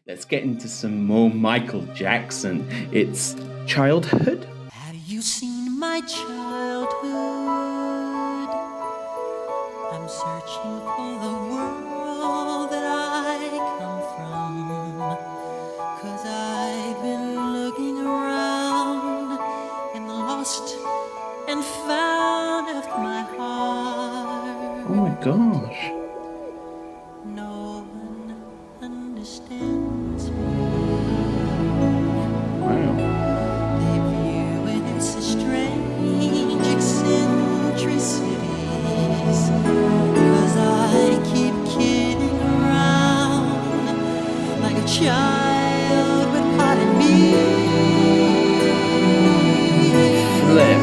Let's get into some more Michael Jackson. It's childhood. Have you seen my childhood? I'm searching for the world that I come from. 'Cause I've been looking around in the lost and found of my heart. Oh my gosh. No one understands me. Wow. They view it as a strange eccentricities. 'Cause I keep kidding around like a child, but pardon me. Flip.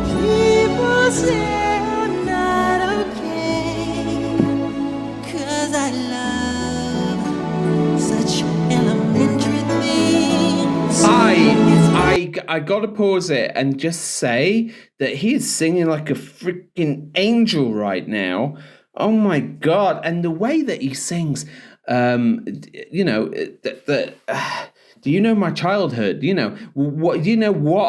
People say I'm not okay, 'cause I love such elementary things. I gotta pause it and just say that he is singing like a freaking angel right now. Oh my god! And the way that he sings, do you know my childhood? What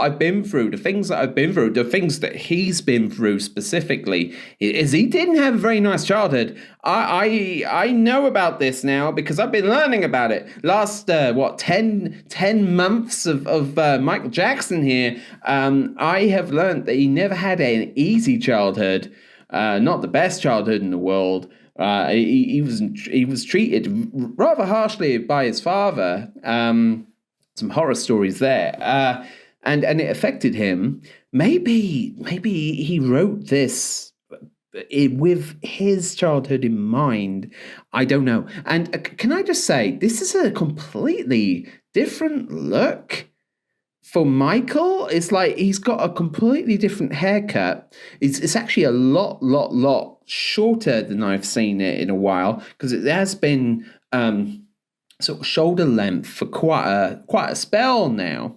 I've been through, the things that I've been through, the things that he's been through specifically, is he didn't have a very nice childhood. I know about this now because I've been learning about it. Last 10 months of Michael Jackson here, I have learned that he never had an easy childhood, not the best childhood in the world. He was treated rather harshly by his father. Some horror stories there, and it affected him. Maybe he wrote this with his childhood in mind. I don't know. And can I just say, this is a completely different look for Michael. It's like he's got a completely different haircut. It's actually a lot shorter than I've seen it in a while, because it has been sort of shoulder length for quite a spell now.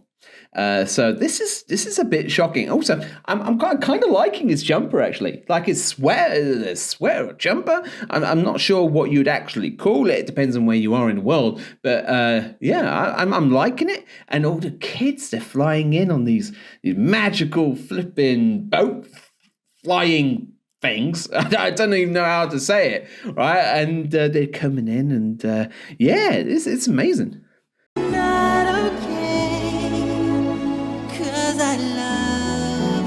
So this is a bit shocking. Also, I'm kind of liking his jumper actually, like his sweater or jumper. I'm not sure what you'd actually call it. It depends on where you are in the world. But I'm liking it. And all the kids, they're flying in on these magical flipping boat flying things. I don't even know how to say it, right? And they're coming in, and it's amazing. Not okay, 'cause I love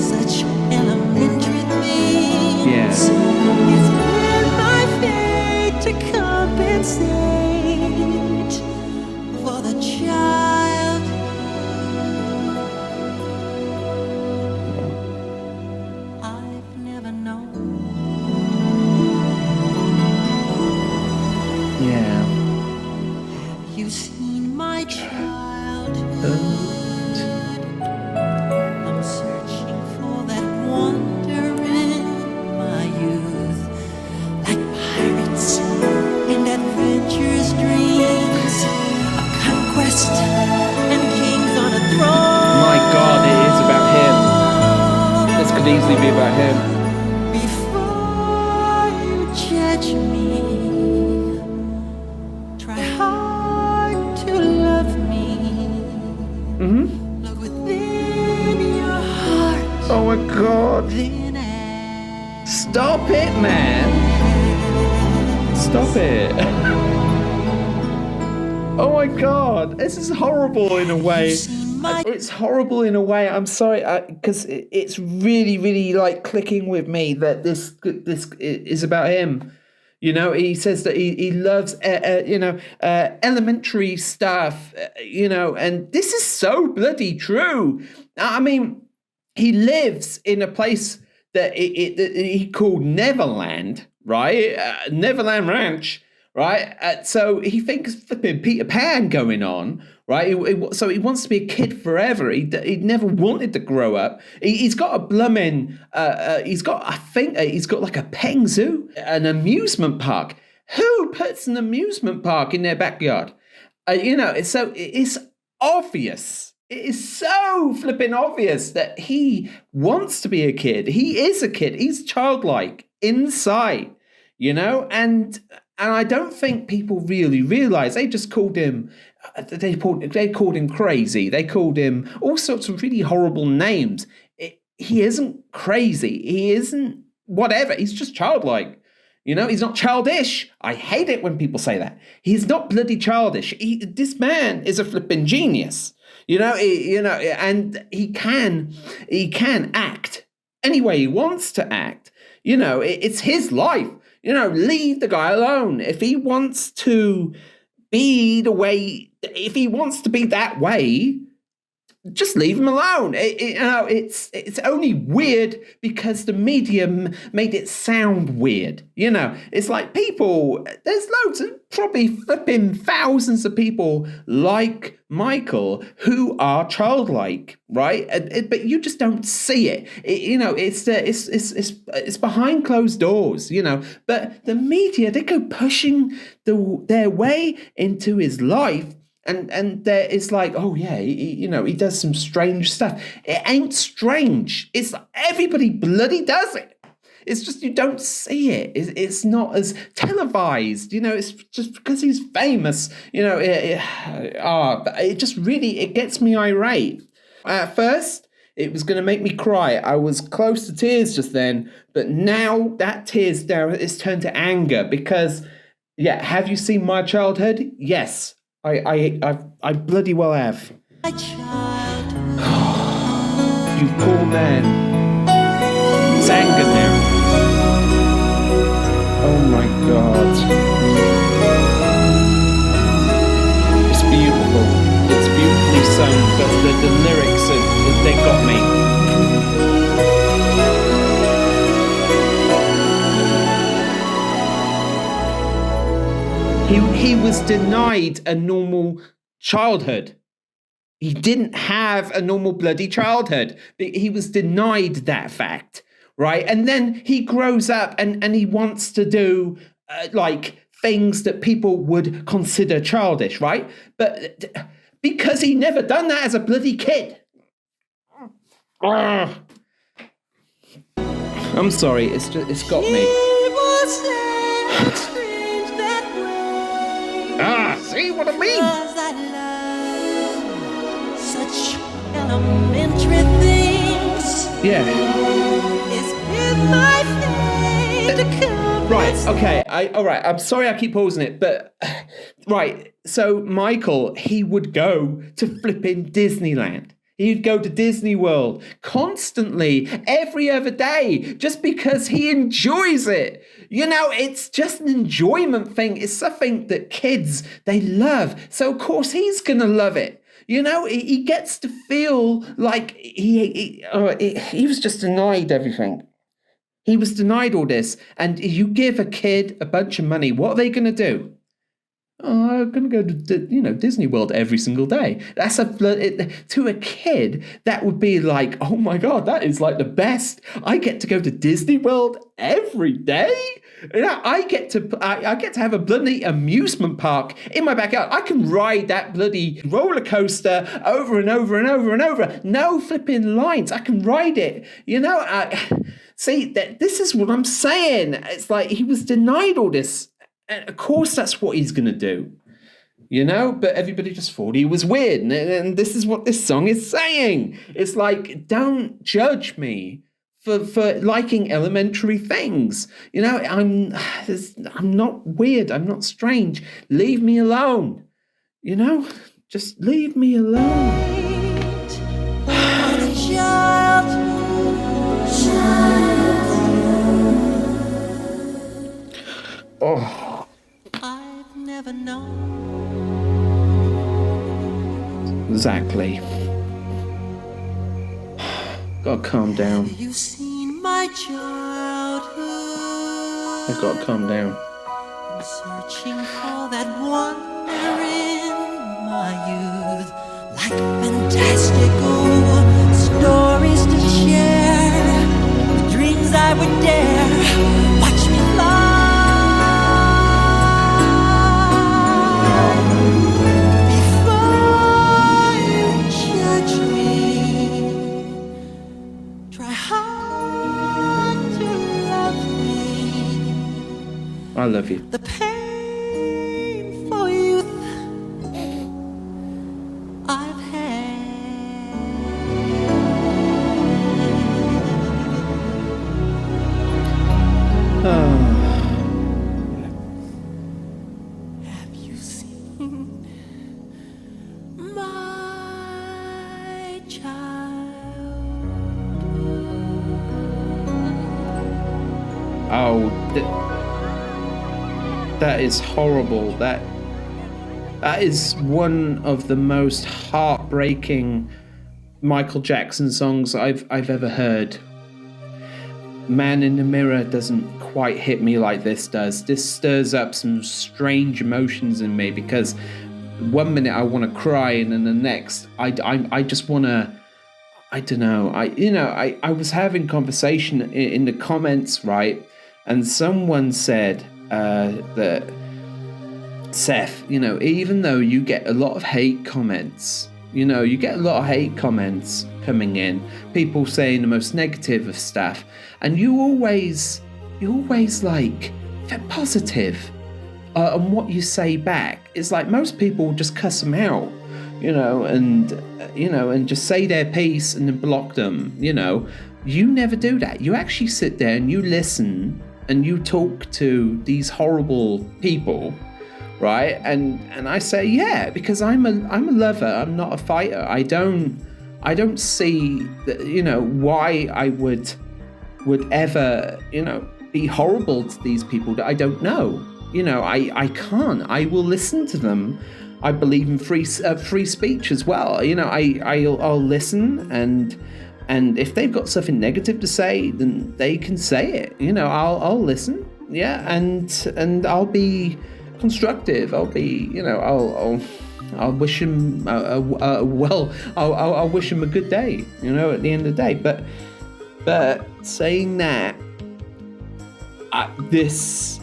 such elementary things. Yeah. It's been my fate to compensate for the child I've never known. Yeah. Have you seen my childhood? I'm searching for that wonder in my youth, like pirates and adventurous dreams, a conquest and kings on a throne. My God, it is about him. This could easily be about him. Before you judge me, try hard to love me. Look within your heart. Oh my God. Then ask. Stop it, man. Stop it. Oh my God. This is horrible in a way. It's horrible in a way. I'm sorry, because it's really like clicking with me that this is about him. He says that he loves, elementary stuff, and this is so bloody true. I mean, he lives in a place that he called Neverland, right? Neverland Ranch, right? So he thinks flipping Peter Pan going on, right? So he wants to be a kid forever. He never wanted to grow up. He's got a blooming, he's got like a petting zoo, an amusement park. Who puts an amusement park in their backyard? It's obvious. It is so flipping obvious that he wants to be a kid. He is a kid. He's childlike inside, and And I don't think people really realize. They just called him. They called him crazy. They called him all sorts of really horrible names. He isn't crazy. He isn't whatever. He's just childlike. He's not childish. I hate it when people say that. He's not bloody childish. This man is a flipping genius. And he can act any way he wants to act. It's his life. Leave the guy alone. If he wants to be that way, just leave him alone. It's only weird because the medium made it sound weird. It's like there's loads of probably flipping thousands of people like Michael who are childlike, right? But you just don't see it. It's behind closed doors, But the media, they go pushing their way into his life. And there it's like, oh yeah, he does some strange stuff. It ain't strange. It's everybody bloody does it. It's just you don't see it. It's not as televised. It's just because he's famous. It just really gets me irate. At first, it was going to make me cry. I was close to tears just then, but now that tears down is turned to anger because, yeah, have you seen My Childhood? Yes. I bloody well have. My childhood. You poor man. It's anger now. Oh my God. It's beautiful. It's beautifully sung, but the lyrics, they got me. He was denied a normal childhood. He didn't have a normal bloody childhood. He was denied that fact, right? And then he grows up and he wants to do things that people would consider childish, right? But because he never done that as a bloody kid. I'm sorry, it's got me. See what I mean? I love such elementary things. Yeah. It's been my fate to come. Right, okay. All right, I'm sorry I keep pausing it, but right. So Michael, he would go to flipping Disneyland. He'd go to Disney World constantly, every other day, just because he enjoys it. It's just an enjoyment thing. It's something that kids, they love. So, of course, he's going to love it. He gets to feel like he was just denied everything. He was denied all this. And you give a kid a bunch of money, what are they going to do? Oh, I'm going to go to Disney World every single day. To a kid, that would be like, oh my God, that is like the best. I get to go to Disney World every day. I get to have a bloody amusement park in my backyard. I can ride that bloody roller coaster over and over and over and over. No flipping lines. I can ride it. See, this is what I'm saying. It's like he was denied all this. And of course, that's what he's going to do, but everybody just thought he was weird. And this is what this song is saying. It's like, don't judge me for liking elementary things. I'm not weird. I'm not strange. Leave me alone. Just leave me alone. Oh. Never know. Exactly. Gotta calm down. Have you seen my childhood? I gotta calm down. I'm searching for that wonder in my youth, like fantastical stories to share, the dreams I would dare. Watch me fly. I love you. The pain my child. Oh, that is horrible. That is one of the most heartbreaking Michael Jackson songs I've ever heard. Man in the Mirror doesn't quite hit me like this does. This stirs up some strange emotions in me, because one minute I want to cry, and then the next I just want to, I don't know. I was having conversation in the comments, right? And someone said that, Seth, even though you get a lot of hate comments, coming in, people saying the most negative of stuff, and you always like, they're positive on what you say back. It's like most people just cuss them out, and just say their piece and then block them. You never do that. You actually sit there and you listen and you talk to these horrible people, right? And I say, yeah, because I'm a lover. I'm not a fighter. I don't see that, why I would ever, be horrible to these people that I don't know. I can't. I will listen to them. I believe in free speech as well. I'll listen, and if they've got something negative to say, then they can say it. I'll listen. Yeah, and I'll be constructive. I'll be, I'll wish him I'll wish him a good day. At the end of the day. But saying that, this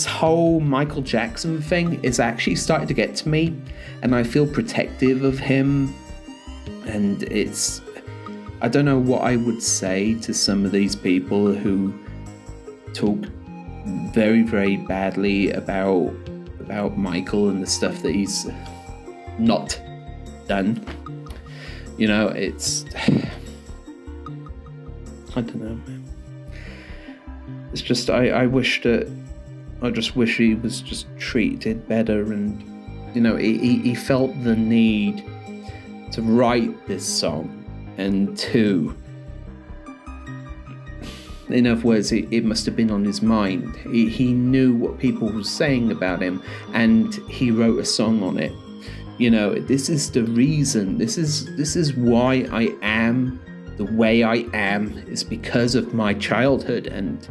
whole Michael Jackson thing is actually starting to get to me, and I feel protective of him. And I don't know what I would say to some of these people who talk very, very badly about Michael and the stuff that he's not done. It's I don't know, man. It's just I just wish he was just treated better, and he felt the need to write this song, and to, in other words, it must have been on his mind. He knew what people were saying about him, and he wrote a song on it. This is the reason. This is why I am the way I am. Is because of my childhood. And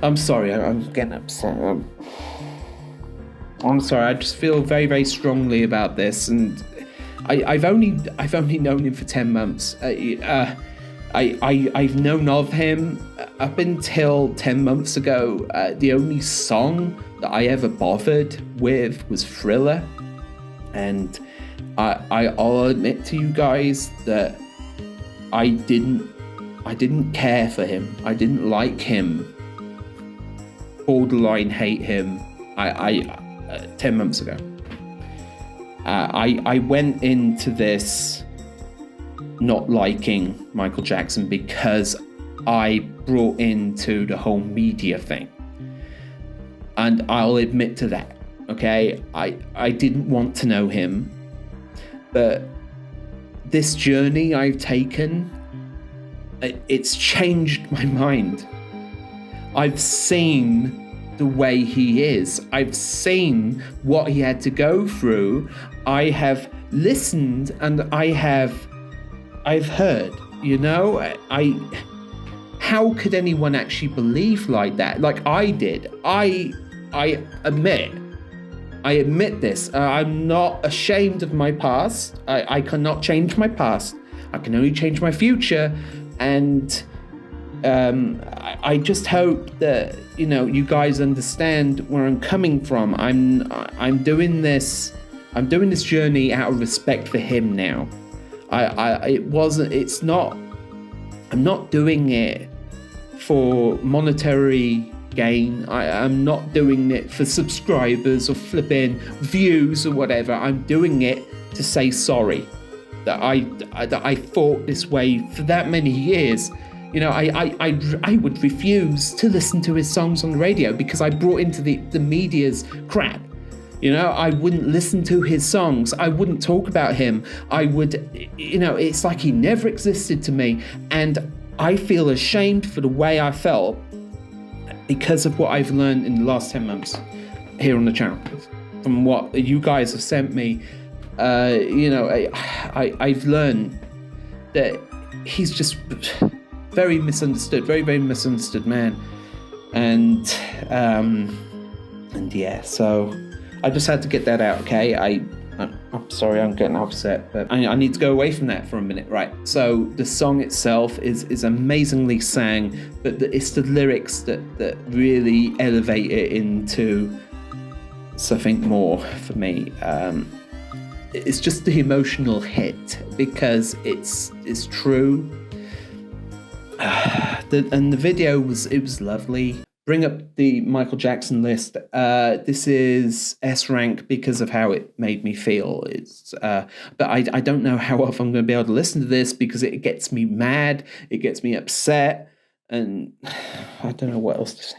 I'm sorry, I'm getting upset. I'm sorry. I just feel very, very strongly about this, and I've only known him for 10 months. I've known of him up until 10 months ago. The only song that I ever bothered with was Thriller, and I'll admit to you guys that I didn't care for him. I didn't like him. Borderline hate him. 10 months ago. I went into this not liking Michael Jackson because I brought into the whole media thing. And I'll admit to that, okay? I didn't want to know him. But this journey I've taken, it's changed my mind. I've seen the way he is. I've seen what he had to go through. I have listened, and I've heard, how could anyone actually believe like that? Like I did. I admit this. I'm not ashamed of my past. I cannot change my past. I can only change my future. And I just hope that you guys understand where I'm coming from. I'm doing this journey out of respect for him now. I'm not doing it for monetary gain. I'm not doing it for subscribers or flipping views or whatever. I'm doing it to say sorry that I thought this way for that many years. I would refuse to listen to his songs on the radio because I brought into the media's crap. You know, I wouldn't listen to his songs. I wouldn't talk about him. I would, it's like he never existed to me. And I feel ashamed for the way I felt because of what I've learned in the last 10 months here on the channel. From what you guys have sent me, I've learned that he's just very misunderstood, very, very misunderstood man. And yeah, so I just had to get that out, okay? I'm sorry, I'm getting upset, but I need to go away from that for a minute, right? So the song itself is amazingly sang, but it's the lyrics that really elevate it into something more for me. It's just the emotional hit because it's true. And the video was lovely. Bring up the Michael Jackson list. This is S rank because of how it made me feel. But I don't know how often I'm going to be able to listen to this because it gets me mad, it gets me upset, and I don't know what else to say.